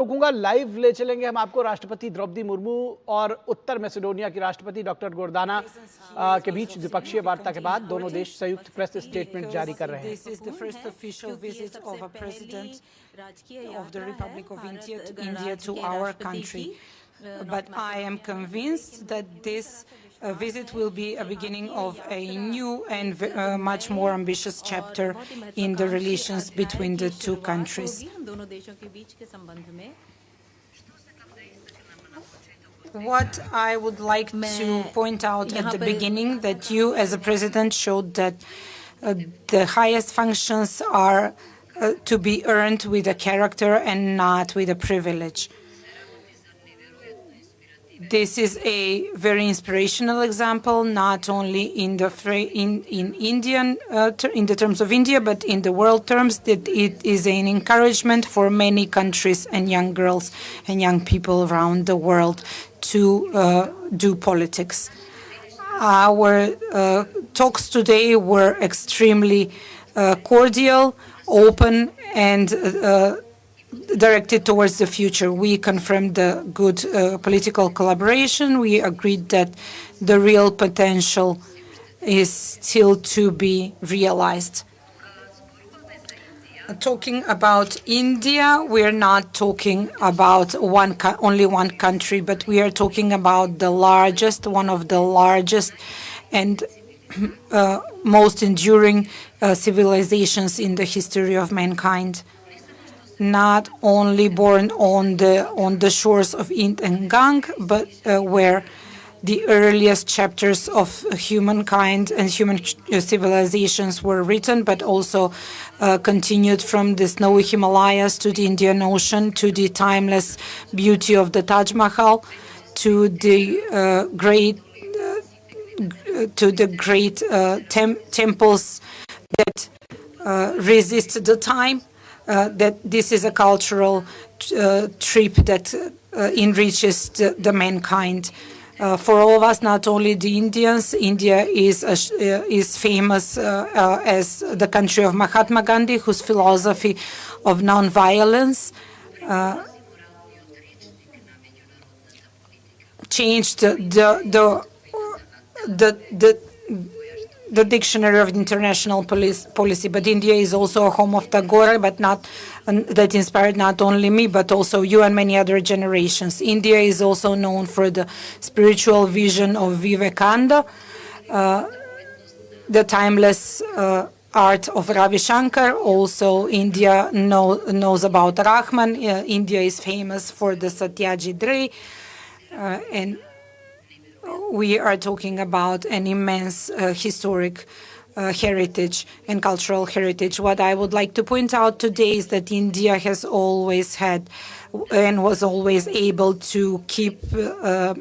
रोकूंगा live ले चलेंगे हम आपको राष्ट्रपति द्रौपदी मुर्मू और उत्तर मैसेडोनिया की राष्ट्रपति डॉक्टर गोर्दाना के बीच द्विपक्षीय वार्ता के बाद दोनों देश संयुक्त प्रेस स्टेटमेंट जारी कर रहे हैं। This is the first official visit of a president of the Republic of India to our country. But I am convinced that this visit will be a beginning of a new and much more ambitious chapter in the relations between the two countries. What I would like to point out at the beginning, that you as a president showed that the highest functions are to be earned with a character and not with a privilege. This is a very inspirational example, not only in the in the terms of India, but in the world terms. That it is an encouragement for many countries and young girls and young people around the world to do politics. Our talks today were extremely cordial, open, and directed towards the future. We confirmed the good political collaboration. We agreed that the real potential is still to be realized. Talking about India, we're not talking about only one country, but we are talking about the largest, one of the largest and most enduring civilizations in the history of mankind. Not only born on the shores of Ind and Gang, but where the earliest chapters of humankind and human civilizations were written, but also continued from the snowy Himalayas to the Indian Ocean, to the timeless beauty of the Taj Mahal, to the great temples that resist the time. That this is a cultural trip that enriches the mankind. For all of us, not only the Indians, India is famous as the country of Mahatma Gandhi, whose philosophy of non-violence changed the dictionary of international policy. But India is also a home of Tagore, but that inspired not only me, but also you and many other generations. India is also known for the spiritual vision of Vivekananda, the timeless art of Ravi Shankar. Also, India knows about Rahman. India is famous for the Satyajit Ray, and we are talking about an immense historic heritage and cultural heritage. What I would like to point out today is that India has always had and was always able to keep the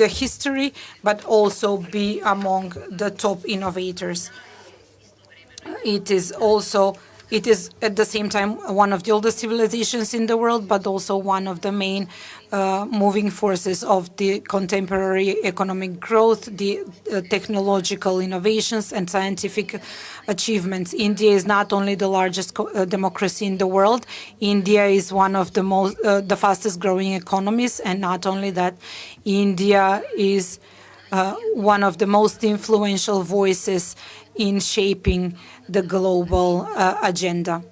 history, but also be among the top innovators. It is at the same time one of the oldest civilizations in the world, but also one of the main moving forces of the contemporary economic growth, the technological innovations and scientific achievements. India is not only the largest democracy in the world. India is one of the fastest growing economies, and not only that, India is one of the most influential voices in shaping the global agenda.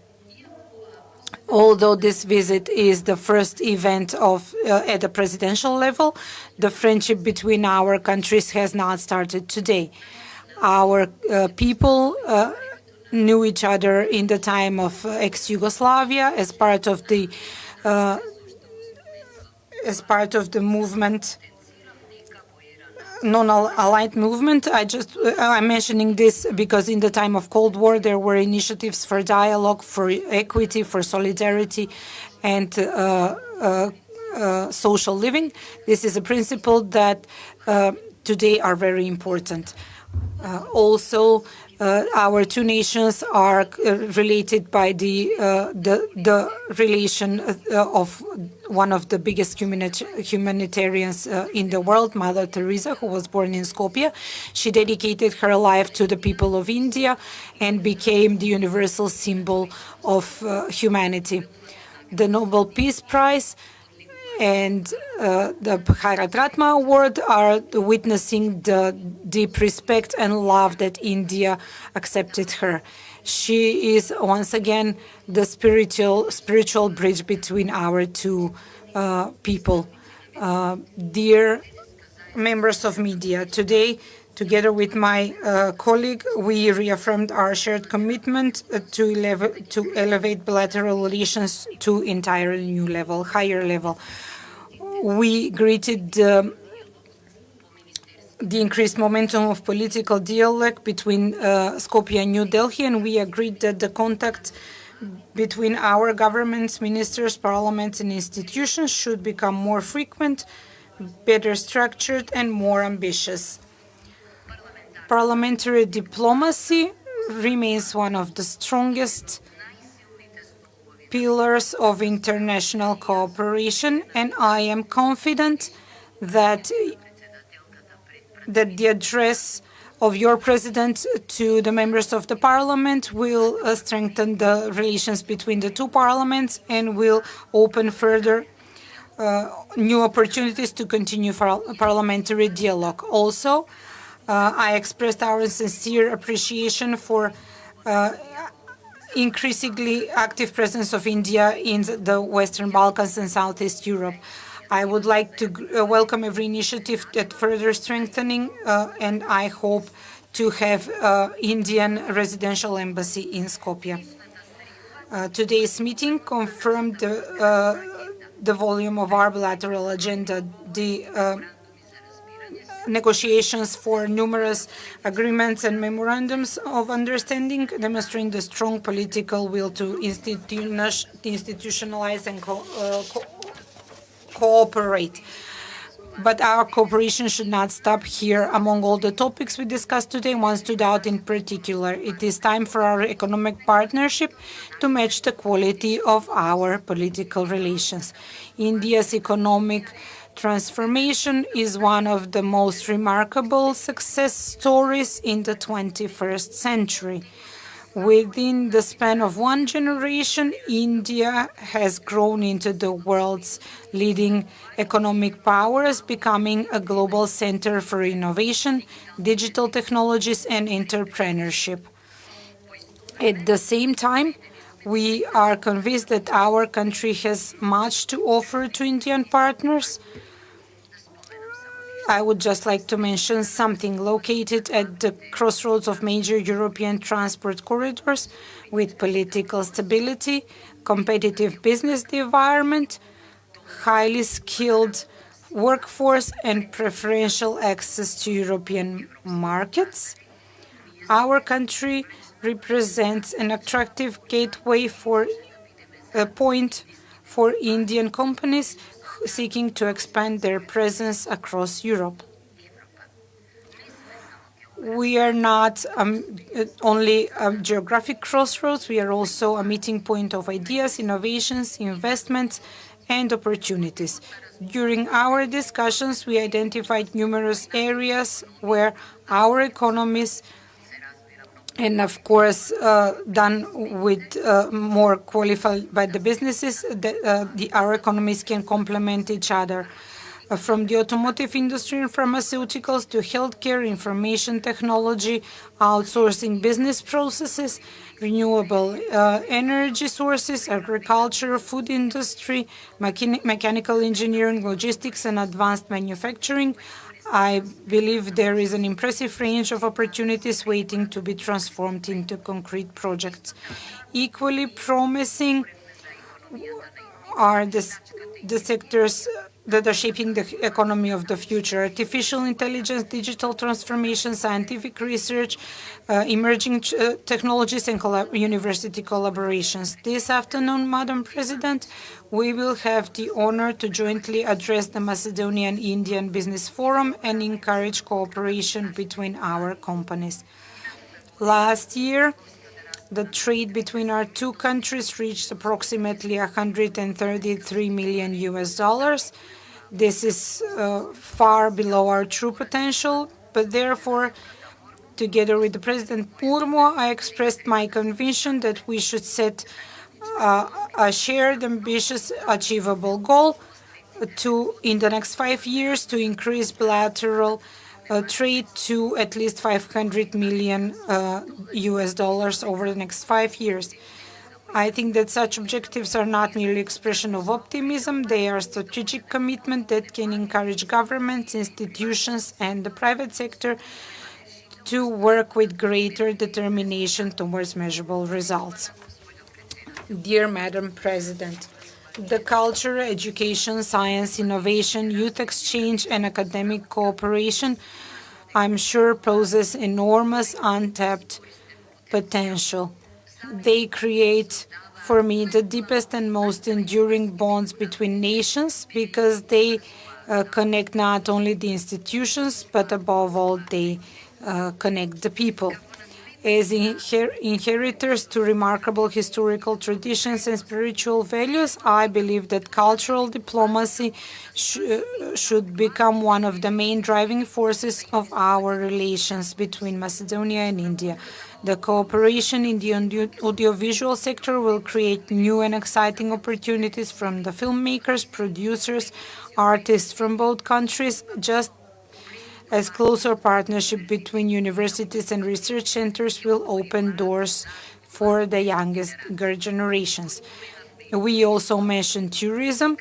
Although this visit is the first event at the presidential level, the friendship between our countries has not started today. Our people knew each other in the time of ex-Yugoslavia as part of the movement, non-aligned movement. I'm mentioning this because in the time of Cold War, there were initiatives for dialogue, for equity, for solidarity, and social living. This is a principle that today are very important. Also, our two nations are related by the relation of one of the biggest humanitarians in the world, Mother Teresa, who was born in Skopje. She dedicated her life to the people of India and became the universal symbol of humanity. the Nobel Peace Prize and the Bharat Ratna Award are witnessing the deep respect and love that India accepted her. She is once again the spiritual bridge between our two people. Dear members of media, today, together with my colleague, we reaffirmed our shared commitment to elevate bilateral relations to entirely new level, higher level. We greeted the increased momentum of political dialogue between Skopje and New Delhi, and we agreed that the contact between our governments, ministers, parliaments, and institutions should become more frequent, better structured, and more ambitious. Parliamentary diplomacy remains one of the strongest pillars of international cooperation, and I am confident that the address of your president to the members of the parliament will strengthen the relations between the two parliaments and will open further new opportunities to continue parliamentary dialogue. Also, I expressed our sincere appreciation for increasingly active presence of India in the Western Balkans and Southeast Europe. I would like to welcome every initiative that further strengthening, and I hope to have Indian residential embassy in Skopje. Today's meeting confirmed the volume of our bilateral agenda. The negotiations for numerous agreements and memorandums of understanding, demonstrating the strong political will to institutionalize and cooperate. But our cooperation should not stop here. Among all the topics we discussed today, one stood out in particular. It is time for our economic partnership to match the quality of our political relations. India's economic transformation is one of the most remarkable success stories in the 21st century. Within the span of one generation, India has grown into the world's leading economic powers, becoming a global center for innovation, digital technologies, and entrepreneurship. At the same time, we are convinced that our country has much to offer to Indian partners. I would just like to mention something located at the crossroads of major European transport corridors with political stability, competitive business environment, highly skilled workforce, and preferential access to European markets. Our country represents an attractive gateway for a point for Indian companies seeking to expand their presence across Europe. We are not only a geographic crossroads, we are also a meeting point of ideas, innovations, investments, and opportunities. During our discussions, we identified numerous areas where our economies, and of course, done with more qualified by the businesses, our economies can complement each other. From the automotive industry and pharmaceuticals to healthcare, information technology, outsourcing business processes, renewable energy sources, agriculture, food industry, mechanical engineering, logistics, and advanced manufacturing, I believe there is an impressive range of opportunities waiting to be transformed into concrete projects. Equally promising are the sectors that are shaping the economy of the future: artificial intelligence, digital transformation, scientific research, emerging technologies, and university collaborations. This afternoon, Madam President, we will have the honor to jointly address the Macedonian-Indian Business Forum and encourage cooperation between our companies. Last year, the trade between our two countries reached approximately $133 million US. This is far below our true potential, but therefore, together with the President Murmu, I expressed my conviction that we should set a shared, ambitious, achievable goal in the next 5 years, to increase bilateral trade to at least 500 million US dollars over the next 5 years. I think that such objectives are not merely expression of optimism, they are strategic commitment that can encourage governments, institutions, and the private sector to work with greater determination towards measurable results. Dear Madam President, the culture, education, science, innovation, youth exchange, and academic cooperation, I'm sure, poses enormous untapped potential. They create, for me, the deepest and most enduring bonds between nations, because they connect not only the institutions, but above all, they connect the people. As inheritors to remarkable historical traditions and spiritual values, I believe that cultural diplomacy should become one of the main driving forces of our relations between Macedonia and India. The cooperation in the audiovisual sector will create new and exciting opportunities from the filmmakers, producers, artists from both countries, just as closer partnership between universities and research centers will open doors for the younger generations. We also mentioned tourism,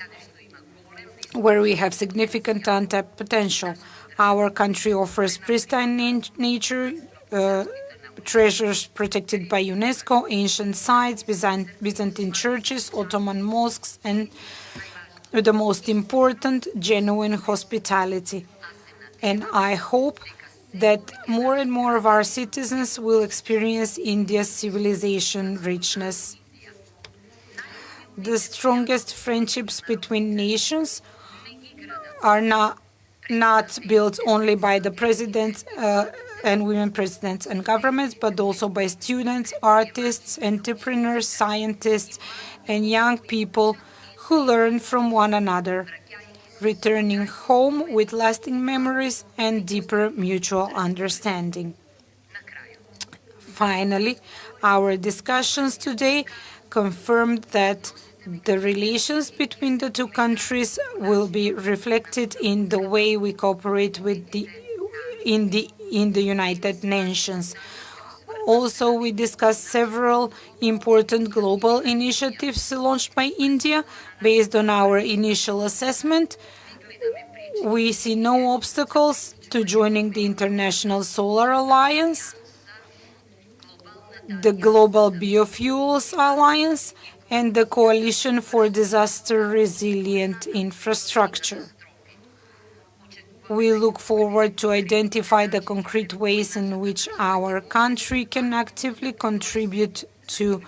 where we have significant untapped potential. Our country offers pristine nature, treasures protected by UNESCO, ancient sites, Byzantine churches, Ottoman mosques, and the most important, genuine hospitality. And I hope that more and more of our citizens will experience India's civilization richness. The strongest friendships between nations are not built only by the presidents and women presidents and governments, but also by students, artists, entrepreneurs, scientists, and young people who learn from one another, returning home with lasting memories and deeper mutual understanding. Finally, our discussions today confirmed that the relations between the two countries will be reflected in the way we cooperate in the United Nations. Also, we discussed several important global initiatives launched by India. Based on our initial assessment, we see no obstacles to joining the International Solar Alliance, the Global Biofuels Alliance, and the Coalition for Disaster-Resilient Infrastructure. We look forward to identify the concrete ways in which our country can actively contribute to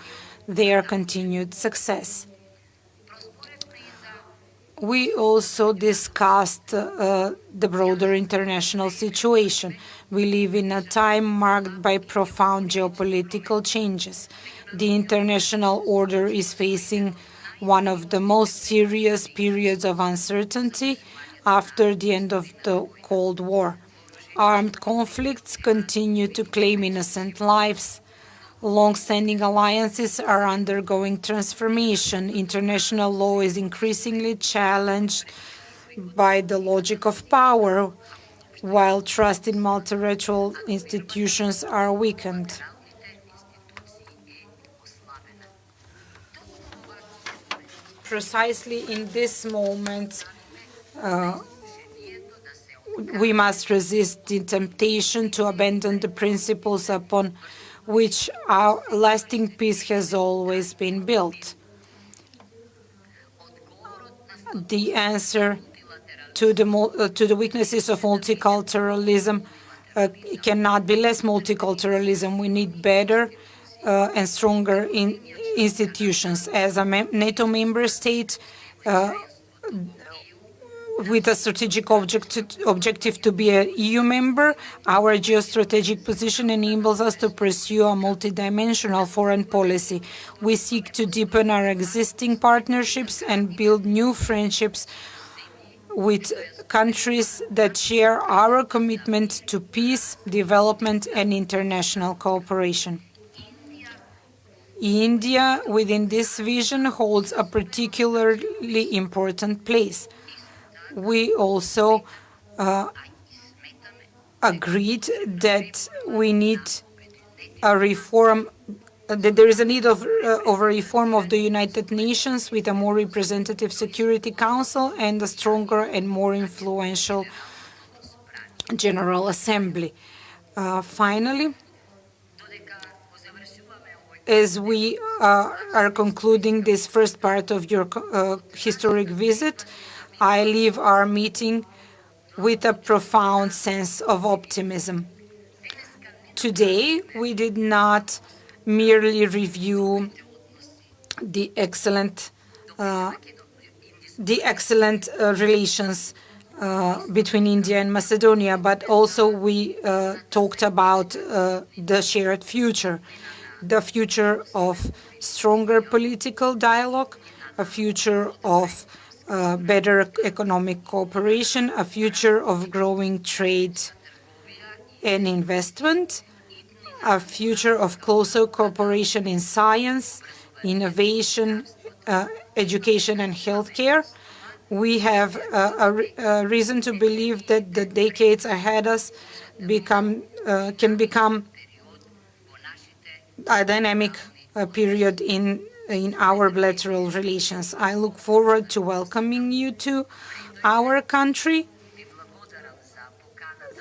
their continued success. We also discussed the broader international situation. We live in a time marked by profound geopolitical changes. The international order is facing one of the most serious periods of uncertainty after the end of the Cold War. Armed conflicts continue to claim innocent lives. Long-standing alliances are undergoing transformation. International law is increasingly challenged by the logic of power, while trust in multilateral institutions are weakened. Precisely in this moment, we must resist the temptation to abandon the principles upon which our lasting peace has always been built. The answer to the weaknesses of multiculturalism cannot be less multiculturalism. We need better and stronger institutions. As a NATO member state, with a strategic objective to be an EU member, our geostrategic position enables us to pursue a multidimensional foreign policy. We seek to deepen our existing partnerships and build new friendships with countries that share our commitment to peace, development, and international cooperation. India, within this vision, holds a particularly important place. We also agreed that we need a reform, that there is a need of a reform of the United Nations with a more representative Security Council and a stronger and more influential General Assembly. Finally, as we are concluding this first part of your historic visit, I leave our meeting with a profound sense of optimism. Today, we did not merely review the excellent relations between India and Macedonia, but also we talked about the shared future, the future of stronger political dialogue, a future of better economic cooperation, a future of growing trade and investment, a future of closer cooperation in science, innovation, education, and healthcare. We have a reason to believe that the decades ahead us can become a dynamic period in our bilateral relations. I look forward to welcoming you to our country.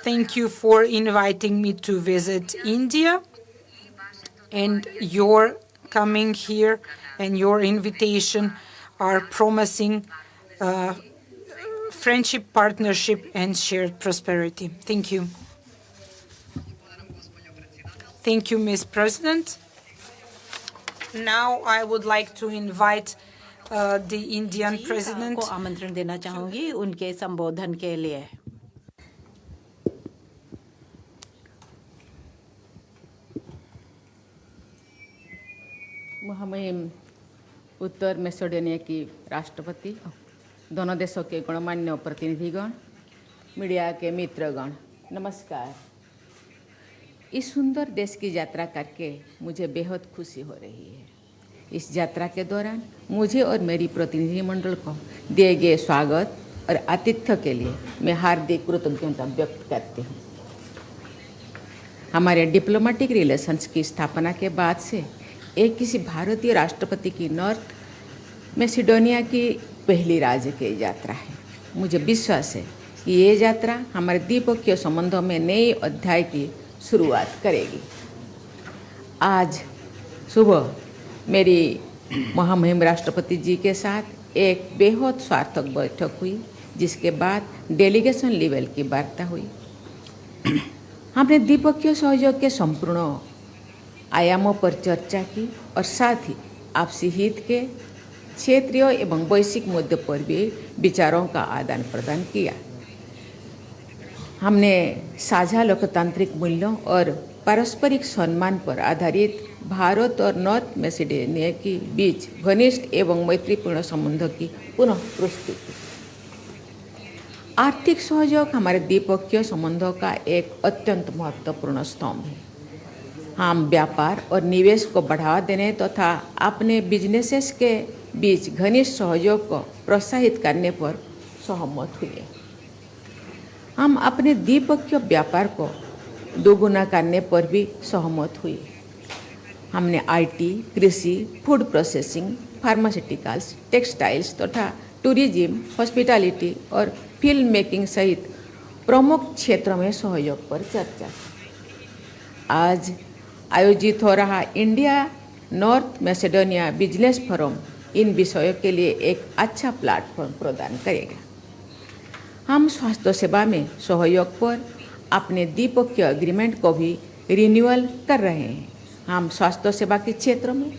Thank you for inviting me to visit India, and your coming here and your invitation are promising friendship, partnership, and shared prosperity. Thank you. Thank you, Ms. President. Now I would like to invite the Indian President. को आमंत्रण देना चाहूंगी उनके संबोधन के लिए। महामहिम उत्तर मैसेडोनिया की राष्ट्रपति, दोनों देशों के गणमान्य प्रतिनिधिगण, मीडिया के मित्रगण, नमस्कार। इस सुंदर देश की यात्रा करके मुझे बेहद खुशी हो रही है। इस यात्रा के दौरान मुझे और मेरी प्रतिनिधिमंडल को दिए गए स्वागत और आतिथ्य के लिए मैं हार्दिक कृतज्ञता व्यक्त करती हूँ। हमारे डिप्लोमेटिक रिलेशंस की स्थापना के बाद से एक किसी भारतीय राष्ट्रपति की नॉर्थ मैसेडोनिया की पहली राजकीय यात्रा है। मुझे विश्वास है कि ये यात्रा हमारे द्विपक्षीय संबंधों में नए अध्याय की शुरुआत करेगी। आज सुबह मेरी महामहिम राष्ट्रपति जी के साथ एक बेहद सार्थक बैठक हुई, जिसके बाद डेलीगेशन लेवल की वार्ता हुई। हमने द्विपक्षीय सहयोग के संपूर्ण आयामों पर चर्चा की और साथ ही आपसी हित के क्षेत्रीय एवं वैश्विक मुद्दों पर भी विचारों का आदान प्रदान किया। हमने साझा लोकतांत्रिक मूल्यों और पारस्परिक सम्मान पर आधारित भारत और नॉर्थ मैसेडोनिया के बीच घनिष्ठ एवं मैत्रीपूर्ण संबंधों की पुनः पुष्टि की। आर्थिक सहयोग हमारे द्विपक्षीय संबंधों का एक अत्यंत महत्वपूर्ण स्तंभ है। हम व्यापार और निवेश को बढ़ावा देने तथा अपने बिजनेसेस के बीच घनिष्ठ सहयोग को प्रोत्साहित करने पर सहमत हुए। हम अपने द्विपक्षीय व्यापार को दोगुना करने पर भी सहमत हुए। हमने आईटी, कृषि, फूड प्रोसेसिंग, फार्मास्यूटिकल्स, टेक्सटाइल्स तथा टूरिज्म, हॉस्पिटैलिटी और फिल्म मेकिंग सहित प्रमुख क्षेत्रों में सहयोग पर चर्चा की। आज आयोजित हो रहा India North Macedonia business forum in विषयों के लिए एक अच्छा प्लेटफॉर्म प्रदान करेगा। हम स्वास्थ्य सेवा में सहयोग पर अपने द्विपक्षीय एग्रीमेंट को भी रिन्यूअल कर रहे हैं। हम स्वास्थ्य सेवा के क्षेत्र में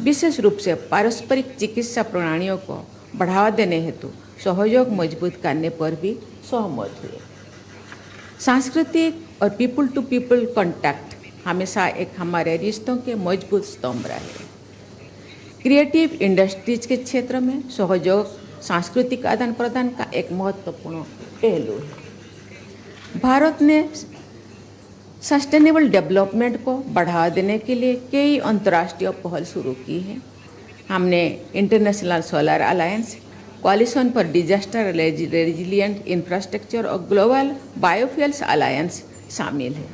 विशेष रूप से पारस्परिक चिकित्सा प्रणालियों को बढ़ावा देने हेतु सहयोग मजबूत करने पर भी सहमत हुए। सांस्कृतिक और पीपल टू पीपल कॉन्टैक्ट हमेशा एक हमारे रिश्तों के मजबूत स्तंभ रहे। क्रिएटिव इंडस्ट्रीज के क्षेत्र में सहयोग सांस्कृतिक आदान प्रदान का एक महत्वपूर्ण पहलू है। भारत ने सस्टेनेबल डेवलपमेंट को बढ़ावा देने के लिए कई अंतर्राष्ट्रीय पहल शुरू की है। हमने international solar alliance, कोalition for disaster resilient infrastructure और ग्लोबल बायोफ्यूल्स अलायंस शामिल है।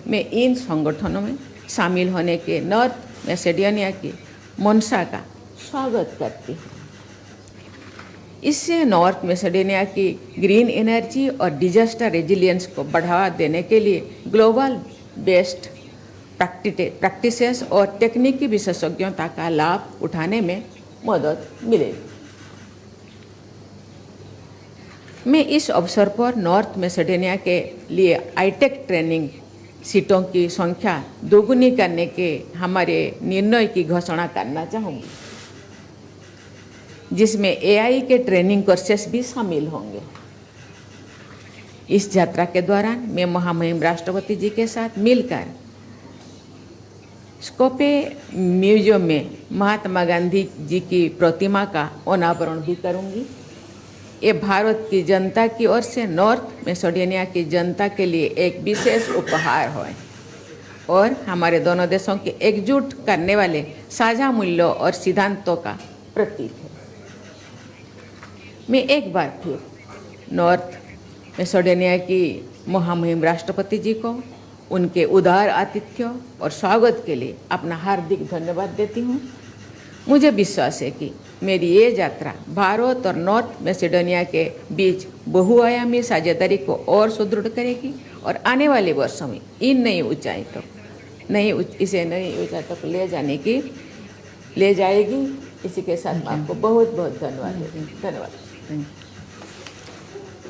मैं इन संगठनों में शामिल होने के नॉर्थ मैसेडोनिया की मंशा का स्वागत करती हूँ। इससे नॉर्थ मैसेडोनिया की ग्रीन एनर्जी और डिजास्टर रेजिलियंस को बढ़ावा देने के लिए ग्लोबल बेस्ड प्रैक्टिसेस और तकनीकी विशेषज्ञता का लाभ उठाने में मदद मिलेगी। मैं इस अवसर पर नॉर्थ मैसेडोनिया के लिए हाईटेक ट्रेनिंग सीटों की संख्या दोगुनी करने के हमारे निर्णय की घोषणा करना चाहूँगी, जिसमें एआई के ट्रेनिंग कोर्सेस भी शामिल होंगे। इस यात्रा के दौरान मैं महामहिम राष्ट्रपति जी के साथ मिलकर स्कोपे म्यूजियम में महात्मा गांधी जी की प्रतिमा का अनावरण भी करूंगी। ये भारत की जनता की ओर से नॉर्थ मैसेडोनिया की जनता के लिए एक विशेष उपहार है और हमारे दोनों देशों की एकजुट करने वाले साझा मूल्यों और सिद्धांतों का प्रतीक है। मैं एक बार फिर नॉर्थ मैसेडोनिया की महामहिम राष्ट्रपति जी को उनके उदार आतिथ्य और स्वागत के लिए अपना हार्दिक धन्यवाद देती हूँ। मुझे विश्वास है कि मेरी ये यात्रा भारत और नॉर्थ मैसेडोनिया के बीच बहुआयामी साझेदारी को और सुदृढ़ करेगी और आने वाले वर्षों में इन नई ऊंचाई तक ले जाएगी। इसी के साथ मैं आपको बहुत बहुत धन्यवाद देती हूँ। धन्यवाद।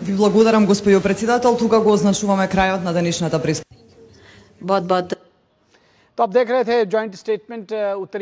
Ви благодарам, госпоѓо председател. Тука го означуваме крајот на денешната пресконференција. बहुत बहुत तो आप देख रहे थे ज्वाइंट स्टेटमेंट उत्तरी